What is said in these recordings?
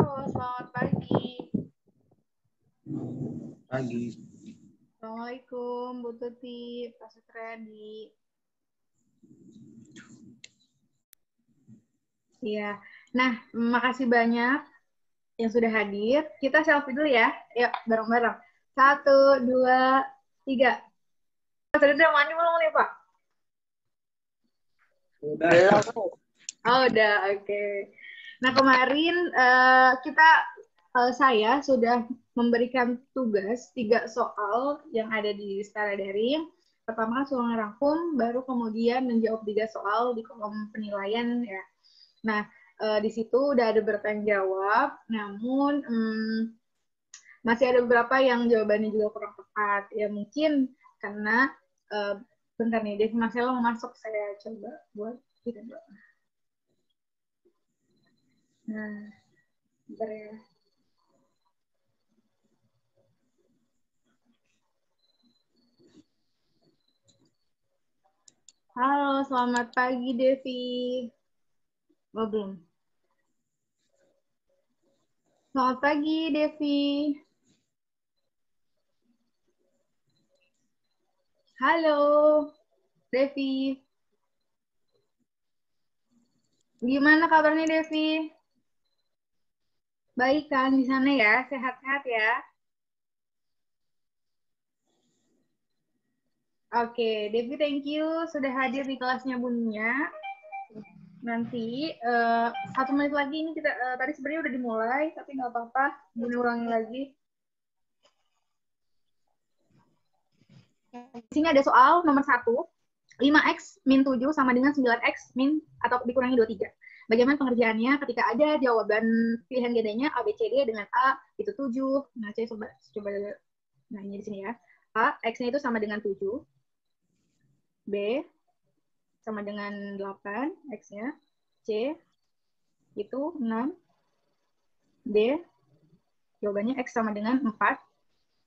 selamat pagi. Pagi. Assalamualaikum, Bu Tuti, Pak Sutradi. Iya, nah, makasih banyak yang sudah hadir. Kita selfie dulu ya. Yuk, bareng-bareng. 1, 2, 3. Sudah mandi belum nih, Pak? Udah. Oh, udah, oke. Nah, kemarin saya sudah memberikan tugas 3 soal yang ada di Setara Daring. Pertama suruh ngerangkum, baru kemudian menjawab 3 soal di kolom penilaian ya. Nah, di situ udah ada bertanya jawab, namun masih ada beberapa yang jawabannya juga kurang tepat. Ya mungkin karena bentar nih, Devi Marcelo mau masuk, saya coba buat kita dulu. Nah, bentar ya. Halo, selamat pagi Devi. Oh, belum. Selamat pagi Devi. Halo, Devi. Gimana kabarnya Devi? Baik kan di sana ya? Sehat-sehat ya? Oke, Devi thank you sudah hadir di kelasnya Bunia. Nanti 1 menit lagi ini kita tadi sebenarnya udah dimulai, tapi nggak apa-apa, Bunia ulangi lagi. Di sini ada soal nomor 1, 5x min 7 sama dengan 9x min atau dikurangi 23. Bagaimana pengerjaannya ketika ada jawaban pilihan gandanya A, B, C, D dengan A itu 7. Nah, saya coba nah ini di sini ya. A, X-nya itu sama dengan 7. B, sama dengan 8 X-nya. C, itu 6. D, jawabannya X sama dengan 4.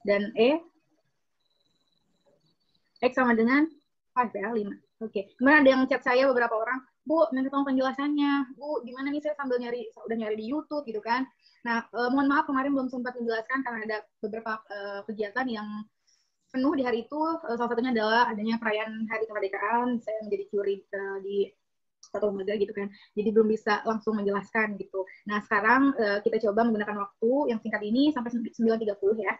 Dan E, X sama dengan 5 ya, 5. Oke. Kemudian ada yang chat saya beberapa orang, Bu, minta tolong penjelasannya. Bu, gimana nih saya sambil udah nyari di YouTube gitu kan. Nah, mohon maaf kemarin belum sempat menjelaskan karena ada beberapa kegiatan yang penuh di hari itu. Salah satunya adalah adanya perayaan Hari Kemerdekaan. Saya menjadi juri di satu lembaga gitu kan. Jadi belum bisa langsung menjelaskan gitu. Nah, sekarang kita coba menggunakan waktu yang singkat ini sampai 9.30 ya.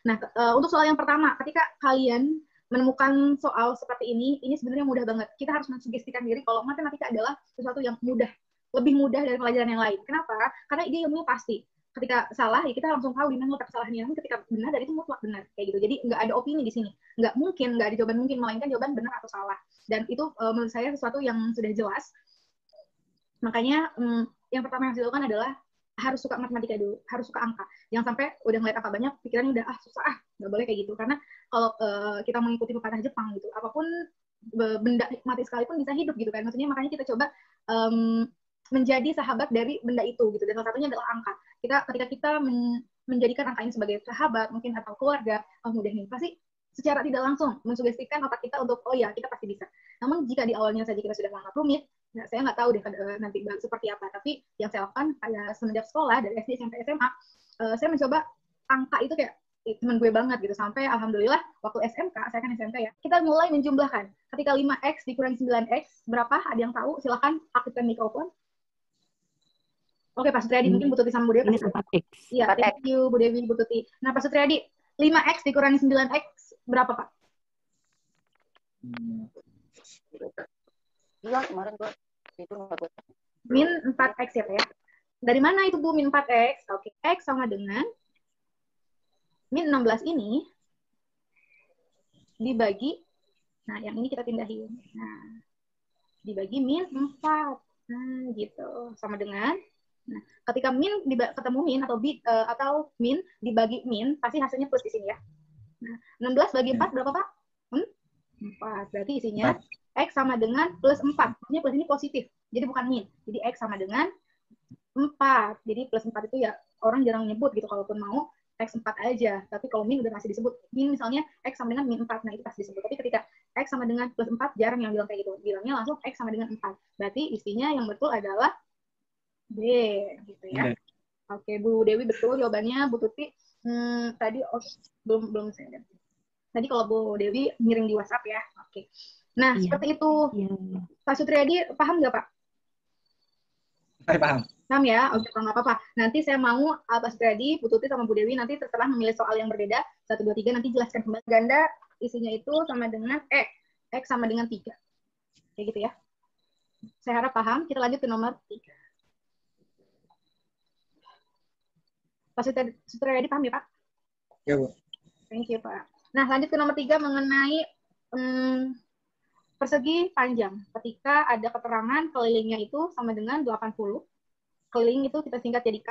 Nah, untuk soal yang pertama, ketika kalian menemukan soal seperti ini sebenarnya mudah banget. Kita harus mensugestikan diri kalau matematika adalah sesuatu yang mudah, lebih mudah dari pelajaran yang lain. Kenapa? Karena dia ilmunya pasti. Ketika salah, ya kita langsung tahu di mana letak kesalahannya. Namun ketika benar, dan itu mutlak benar. Kayak gitu. Jadi nggak ada opini di sini. Nggak mungkin, nggak ada jawaban mungkin, melainkan jawaban benar atau salah. Dan itu menurut saya sesuatu yang sudah jelas. Makanya yang pertama yang harus dilakukan adalah harus suka matematika dulu, harus suka angka. Jangan sampai udah ngeliat angka banyak, pikirannya udah susah, nggak boleh kayak gitu. Karena kalau kita mengikuti pepatah Jepang gitu, apapun benda mati sekalipun bisa hidup gitu kan. Maksudnya makanya kita coba menjadi sahabat dari benda itu gitu. Dan salah satunya adalah angka. Ketika kita menjadikan angka ini sebagai sahabat mungkin atau keluarga, mudah nih pasti secara tidak langsung mensugestikan otak kita untuk oh ya kita pasti bisa. Namun jika di awalnya saja kita sudah menganggap rumit, nah, saya nggak tahu deh nanti seperti apa. Tapi yang saya lakukan kayak semenjak sekolah dari SD sampai SMA, saya mencoba angka itu kayak teman gue banget gitu. Sampai alhamdulillah waktu SMK, saya kan SMK ya, kita mulai menjumlahkan. Ketika 5x dikurangi 9x, berapa? Ada yang tahu? Silahkan aktifkan mikrofon. Oke, Pak Sutriyadi, mungkin Bu Tuti sama Bu Dewi. Ini 4x. Iya, thank you Bu Dewi, Bu Tuti. Nah, Pak Sutriyadi, 5x dikurangi 9x, berapa Pak? Iya, kemarin gue itu nggak gue. Min 4x ya Pak ya. Dari mana itu Bu min 4x? Oke, x sama dengan min 16 ini dibagi, nah yang ini kita pindahin. Nah, dibagi min 4. Nah, gitu. Sama dengan, nah, ketika min ketemu min atau min dibagi min, pasti hasilnya plus di sini ya. Nah, 16 bagi 4 berapa Pak? 4. Berarti isinya 4. X sama dengan plus 4. Maksudnya plus ini positif. Jadi bukan min. Jadi X sama dengan 4. Jadi plus 4 itu ya orang jarang nyebut gitu. Kalaupun mau X 4 aja. Tapi kalau min udah masih disebut. Min misalnya X sama dengan min 4. Nah itu pasti disebut. Tapi ketika X sama dengan plus 4 jarang yang bilang kayak gitu. Bilangnya langsung X sama dengan 4. Berarti isinya yang betul adalah B. Gitu ya. Oke, Bu Dewi betul jawabannya. Bu Tuti tadi belum saya lihat. Tadi kalau Bu Dewi ngirim di WhatsApp ya. Oke. Nah, Iya. seperti itu. Iya. Pak Sutriyadi paham nggak, Pak? Saya paham. Paham ya? Oke, kalau nggak apa-apa. Nanti saya mau Pak Sutriyadi, Bu Tuti, sama Bu Dewi nanti terserah memilih soal yang berbeda. 1, 2, 3 nanti jelaskan kembali. Ganda isinya itu sama dengan X sama dengan 3. Kayak gitu ya. Saya harap paham. Kita lanjut ke nomor 3. Pak Sutriyadi paham ya, Pak? Ya, Bu. Thank you, Pak. Nah, lanjut ke nomor 3 mengenai persegi panjang. Ketika ada keterangan kelilingnya itu sama dengan 80. Keliling itu kita singkat jadi K.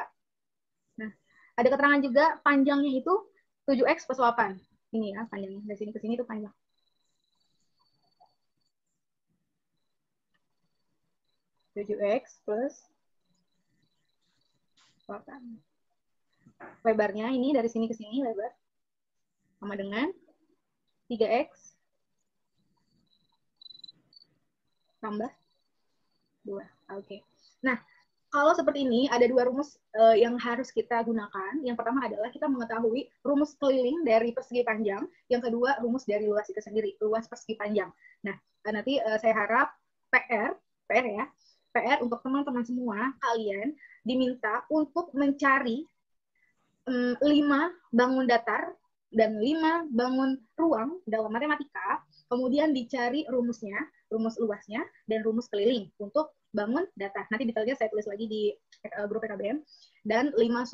Nah, ada keterangan juga panjangnya itu 7X plus 8. Ini ya panjangnya. Dari sini ke sini itu panjang. 7X plus 8. Lebarnya ini dari sini ke sini lebar sama dengan 3X tambah 2. Oke. Nah, kalau seperti ini ada 2 rumus yang harus kita gunakan. Yang pertama adalah kita mengetahui rumus keliling dari persegi panjang. Yang kedua rumus dari luas itu sendiri, luas persegi panjang. Nah, nanti saya harap PR ya, PR untuk teman-teman semua, kalian diminta untuk mencari 5 bangun datar dan 5 bangun ruang dalam matematika, kemudian dicari rumusnya, rumus luasnya, dan rumus keliling untuk bangun datar. Nanti detailnya saya tulis lagi di grup PKBM. Dan 5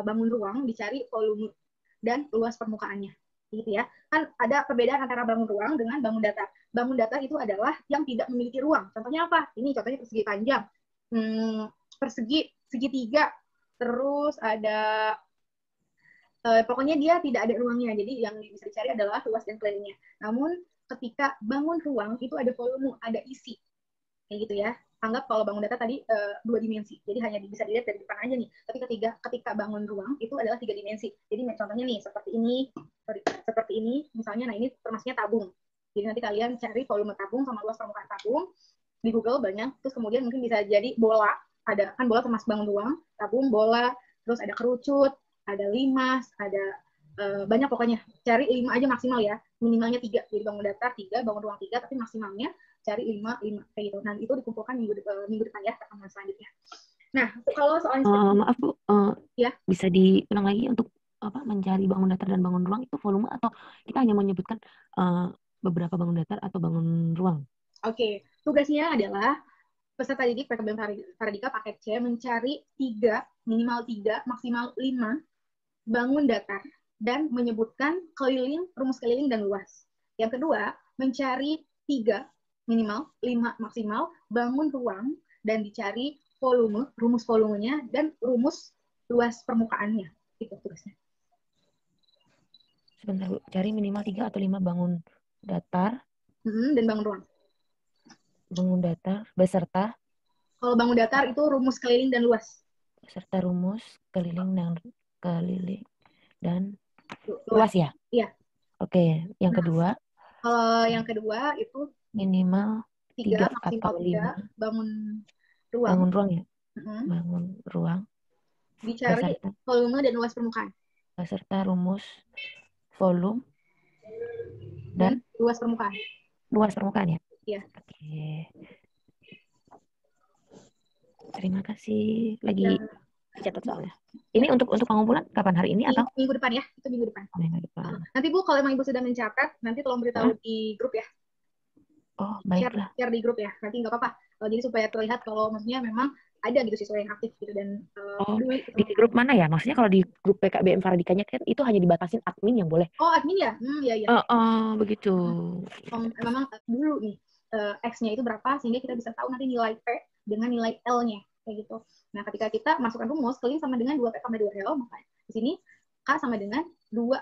bangun ruang dicari volume dan luas permukaannya. Gitu ya. Kan ada perbedaan antara bangun ruang dengan bangun datar. Bangun datar itu adalah yang tidak memiliki ruang. Contohnya apa? Ini contohnya persegi panjang. Persegi segitiga, terus ada pokoknya dia tidak ada ruangnya. Jadi yang bisa dicari adalah luas dan kelilingnya. Namun ketika bangun ruang itu ada volume, ada isi. Kayak gitu ya. Anggap kalau bangun datar tadi 2 dimensi. Jadi hanya bisa dilihat dari depan aja nih. Tapi ketika bangun ruang itu adalah 3 dimensi. Jadi contohnya nih seperti ini, misalnya, nah ini termasuknya tabung. Jadi nanti kalian cari volume tabung sama luas permukaan tabung di Google banyak. Terus kemudian mungkin bisa jadi bola. Ada kan bola termasuk bangun ruang, tabung, bola, terus ada kerucut, ada limas, ada banyak pokoknya. Cari 5 aja maksimal ya. Minimalnya 3. Jadi bangun datar 3, bangun ruang 3, tapi maksimalnya cari 5 kayak gitu. Nah, itu dikumpulkan minggu depan ya, rekaman selanjutnya. Nah, kalau soal maaf Bu, ya, bisa diulang lagi untuk mencari bangun datar dan bangun ruang itu volume atau kita hanya menyebutkan beberapa bangun datar atau bangun ruang? Oke, tugasnya adalah peserta didik PKBM Paradika paket C mencari 3, minimal 3, maksimal 5 bangun datar dan menyebutkan keliling, rumus keliling dan luas. Yang kedua, mencari 3, minimal 5 maksimal bangun ruang dan dicari volume, rumus volumenya dan rumus luas permukaannya. Itu tugasnya. Sebentar Bu, cari minimal 3 atau 5 bangun datar Dan bangun ruang. Bangun datar beserta Kalau bangun datar itu rumus keliling dan luas. Beserta rumus keliling dan luas ya? Iya. Oke, yang kedua? Kalau yang kedua itu minimal 3 atau 5 bangun ruang. Bangun ruang ya? Bangun ruang. Dicari volume dan luas permukaan. Beserta rumus volume dan luas permukaan. Luas permukaan ya? Iya. Oke. Terima kasih. Lagi dicatat soalnya. Ini untuk pengumpulan kapan, hari ini atau? Minggu depan ya, itu minggu depan. Minggu depan. Nanti Bu, kalau emang Ibu sudah mencatat, nanti tolong beritahu di grup ya. Oh, baiklah. Share di grup ya, nanti nggak apa-apa. Jadi supaya terlihat kalau maksudnya memang ada gitu siswa yang aktif gitu dan di grup mana ya? Maksudnya kalau di grup PKBM Paradikanya kan itu hanya dibatasin admin yang boleh. Oh, admin ya? Iya. Begitu. Memang dulu nih X-nya itu berapa sehingga kita bisa tahu nanti nilai P dengan nilai L-nya kayak gitu. Nah, ketika kita masukkan rumus keliling sama dengan 2P tambah 2L, maka di sini K sama dengan 2.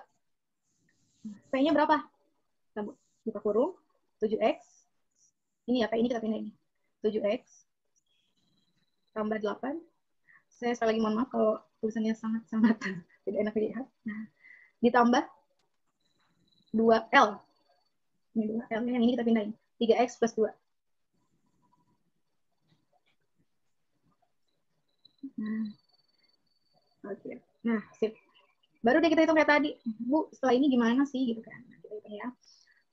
P-nya berapa? Kita buka kurung 7X. Ini ya, P ini kita pindah ini. 7X tambah 8. Saya sekali lagi mohon maaf kalau tulisannya sangat-sangat tidak enak dilihat. Nah, ditambah 2L. Ini 2L, yang ini kita pindahin. 3X plus 2. Nah, Oke. Nah, sip. Baru deh kita hitung kayak tadi. Bu, setelah ini gimana sih gitu kan. Nah, kita hitung ya.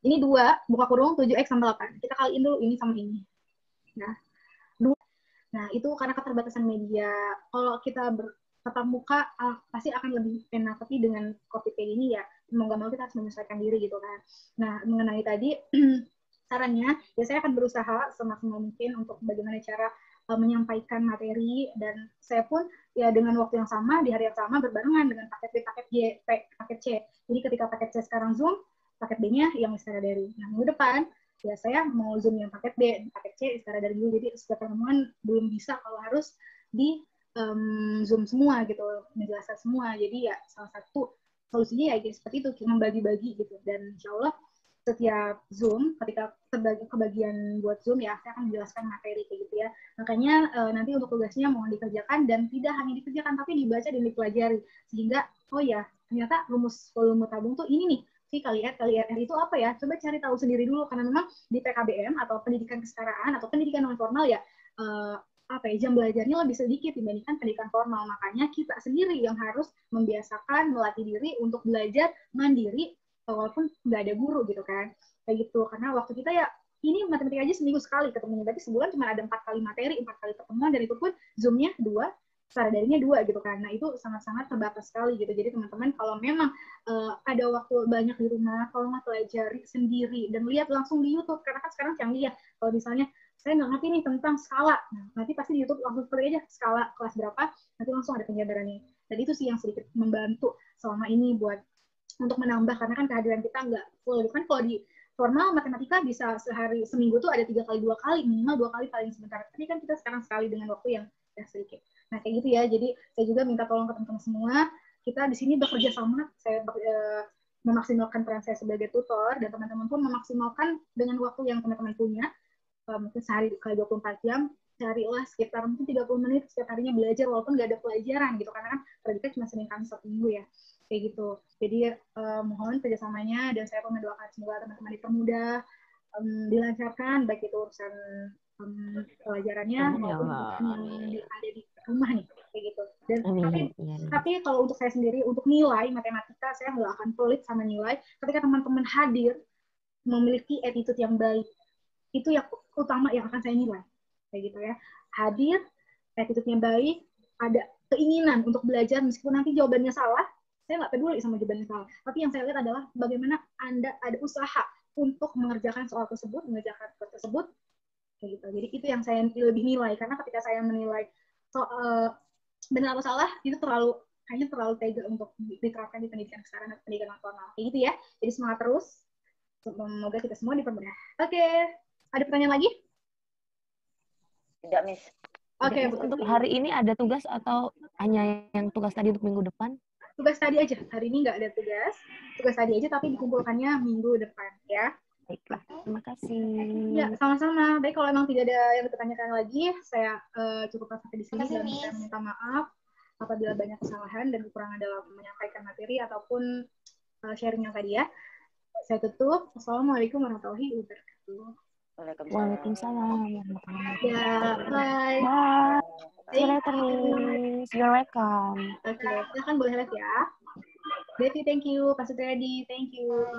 Ini 2, buka kurung 7X sama 8. Kita kaliin dulu ini sama ini. Nah, 2. Nah, itu karena keterbatasan media. Kalau kita tatap muka pasti akan lebih enak, tapi dengan COVID kayak gini ya mau nggak mau kita harus menyesuaikan diri gitu kan. Nah, mengenai tadi sarannya, ya saya akan berusaha semaksimal mungkin untuk bagaimana cara menyampaikan materi, dan saya pun ya dengan waktu yang sama di hari yang sama berbarengan dengan paket B, paket Y, paket C. Jadi ketika paket C sekarang Zoom, paket B-nya yang secara daring. Nah, minggu depan ya saya mau Zoom yang paket B, paket C secara daring dulu. Jadi setiap pertemuan belum bisa kalau harus di Zoom semua gitu, menjelaskan semua. Jadi ya salah satu solusinya ya seperti itu, membagi-bagi gitu. Dan insya Allah setiap Zoom, ketika kebagian buat Zoom ya, saya akan menjelaskan materi kayak gitu ya. Makanya nanti untuk tugasnya mohon dikerjakan, dan tidak hanya dikerjakan, tapi dibaca dan dipelajari. Sehingga, oh ya, ternyata rumus volume tabung tuh ini nih, V kali R itu apa ya? Coba cari tahu sendiri dulu, karena memang di PKBM atau pendidikan kesetaraan atau pendidikan non formal ya, jam belajarnya lebih sedikit dibandingkan pendidikan formal. Makanya kita sendiri yang harus membiasakan melatih diri untuk belajar mandiri walaupun nggak ada guru gitu kan. Kayak gitu. Karena waktu kita ya ini matematika aja seminggu sekali ketemunya, berarti sebulan cuma ada 4 kali materi, 4 kali pertemuan, dan itu pun Zoom-nya 2, secara daringnya 2 gitu kan. Nah, itu sangat-sangat terbatas sekali gitu. Jadi teman-teman kalau memang ada waktu banyak di rumah, kalau nggak pelajari sendiri dan lihat langsung di YouTube, karena kan sekarang canggih ya. Kalau misalnya saya nggak ngerti nih tentang skala, nah, nanti pasti di YouTube langsung seperti aja skala kelas berapa, nanti langsung ada penjabarannya. Dan itu sih yang sedikit membantu selama ini buat untuk menambah, karena kan kehadiran kita nggak full. Kan kalau di formal matematika bisa seminggu tuh ada 3 kali 2 kali, minimal 2 kali paling sebentar. Tapi kan kita sekarang sekali dengan waktu yang sedikit. Nah, kayak gitu ya. Jadi saya juga minta tolong ke teman-teman semua, kita di sini bekerja sama. Saya memaksimalkan peran saya sebagai tutor, dan teman-teman pun memaksimalkan dengan waktu yang teman-teman punya. Mungkin sehari kali 24 jam, carilah sekitar mungkin 30 menit setiap harinya belajar, walaupun nggak ada pelajaran gitu, karena kan kita cuma Senin Kamis Sabtu Minggu ya, kayak gitu. Jadi mohon kerjasamanya, dan saya pun mendoakan semoga teman-teman dipermudah, dilancarkan, baik itu urusan pelajarannya maupun yang ada di rumah nih, kayak gitu. Dan tapi kalau untuk saya sendiri, untuk nilai matematika, saya nggak akan pelit sama nilai. Ketika teman-teman hadir, memiliki attitude yang baik, itu yang utama yang akan saya nilai, kayak gitu ya. Hadir, attitude-nya baik, ada keinginan untuk belajar meskipun nanti jawabannya salah, saya nggak peduli sama jawabannya salah. Tapi yang saya lihat adalah bagaimana Anda ada usaha untuk mengerjakan soal tersebut, mengerjakan tugas tersebut, kayak gitu. Jadi itu yang saya lebih nilai, karena ketika saya menilai benar atau salah, itu kayaknya terlalu tega untuk diterapkan di pendidikan sekarang atau pendidikan formal, kayak gitu ya. Jadi semangat terus, semoga kita semua dipermudah. Oke. Ada pertanyaan lagi? Tidak, Miss. Oke, untuk hari ini ada tugas atau hanya yang tugas tadi untuk minggu depan? Tugas tadi aja. Hari ini nggak ada tugas. Tugas tadi aja, tapi dikumpulkannya minggu depan, ya. Baiklah, terima kasih. Ya, sama-sama. Baik, kalau memang tidak ada yang ditanyakan lagi, saya cukupkan sampai di sini, dan saya minta maaf apabila banyak kesalahan dan kekurangan dalam menyampaikan materi ataupun sharing yang tadi ya. Saya tutup. Assalamualaikum warahmatullahi wabarakatuh. Waalaikumsalam. Ya, bye. Bye. See you later, Miss. You're welcome. Oke, silakan boleh lihat ya. Devi, thank you. Pak Sutriyadi, thank you.